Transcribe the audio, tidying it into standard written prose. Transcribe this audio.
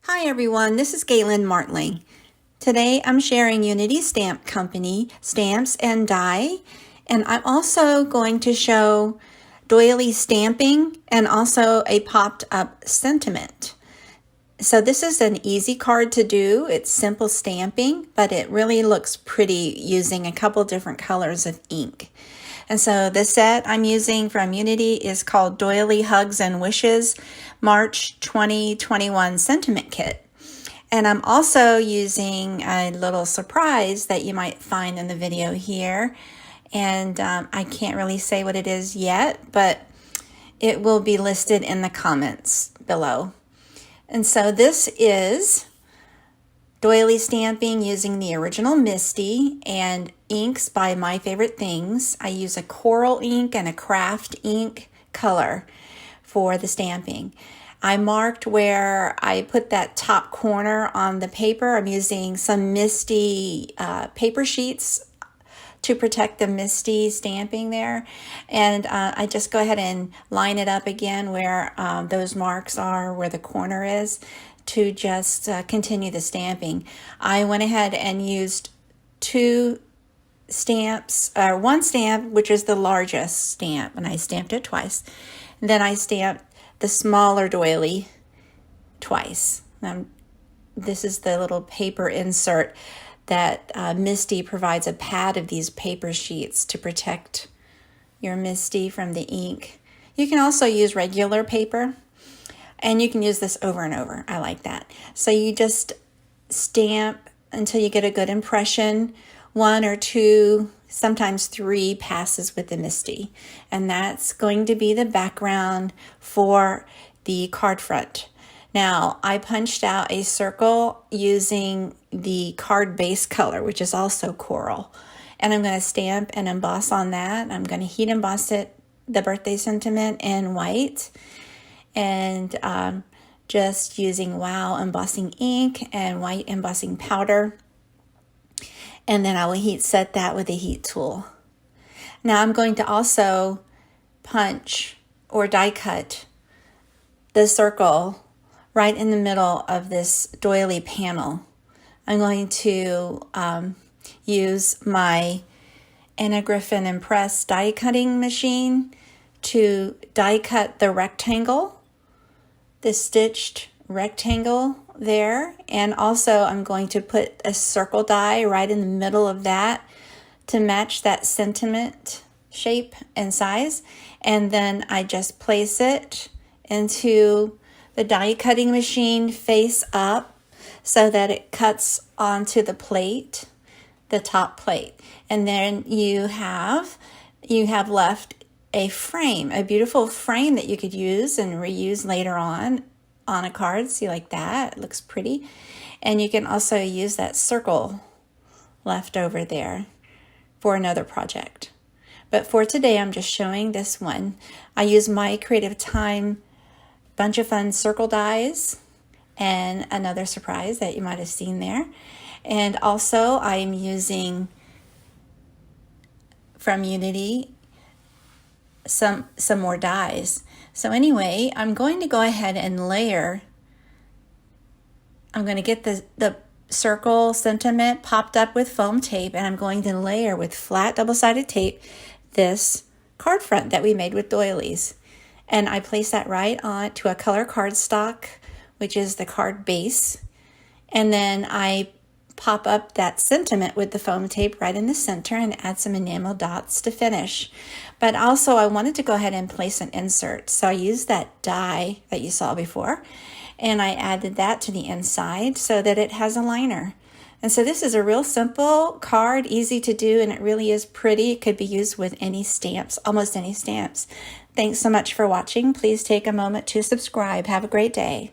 Hi everyone, this is Galen Martling. Today I'm sharing Unity Stamp Company stamps and die, and I'm also going to show doily stamping and also a popped up sentiment. So this is an easy card to do. It's simple stamping, but it really looks pretty using a couple different colors of ink. And so the set I'm using from Unity is called Doily Hugs and Wishes March 2021 Sentiment Kit. And I'm also using a little surprise that you might find in the video here. And I can't really say what it is yet, but it will be listed in the comments below. And so this is doily stamping using the original Misti and inks by My Favorite Things. I use a coral ink and a kraft ink color for the stamping. I marked where I put that top corner on the paper. I'm using some Misti paper sheets to protect the Misti stamping there. And I just go ahead and line it up again where those marks are, where the corner is, to just continue the stamping. I went ahead and used two stamps, or one stamp, which is the largest stamp, and I stamped it twice. And then I stamped the smaller doily twice. This is the little paper insert that Misti provides, a pad of these paper sheets to protect your Misti from the ink. You can also use regular paper, and you can use this over and over. I like that. So you just stamp until you get a good impression, 1 or 2, sometimes 3 passes with the Misti. And that's going to be the background for the card front. Now, I punched out a circle using the card base color, which is also coral. And I'm going to stamp and emboss on that. I'm going to heat emboss it, the birthday sentiment, in white. And just using Wow embossing ink and white embossing powder. And then I will heat set that with a heat tool. Now I'm going to also punch or die cut the circle right in the middle of this doily panel. I'm going to use my Griffin empress die cutting machine to die cut the rectangle, the stitched rectangle there. And also I'm going to put a circle die right in the middle of that to match that sentiment shape and size. And then I just place it into the die cutting machine face up so that it cuts onto the plate, the top plate. And then you have left a frame, a beautiful frame that you could use and reuse later on a card. See, like that, it looks pretty. And you can also use that circle left over there for another project. But for today, I'm just showing this one. I use my Creative Time Bunch of Fun circle dies and another surprise that you might have seen there. And also I'm using from Unity some more dies. So anyway, I'm going to go ahead and layer. I'm going to get the circle sentiment popped up with foam tape, and I'm going to layer with flat double-sided tape this card front that we made with doilies. And I place that right on to a color cardstock, which is the card base. And then I pop up that sentiment with the foam tape right in the center and add some enamel dots to finish. But also I wanted to go ahead and place an insert. So I used that die that you saw before, and I added that to the inside so that it has a liner. And so this is a real simple card, easy to do, and it really is pretty. It could be used with any stamps, almost any stamps. Thanks so much for watching. Please take a moment to subscribe. Have a great day.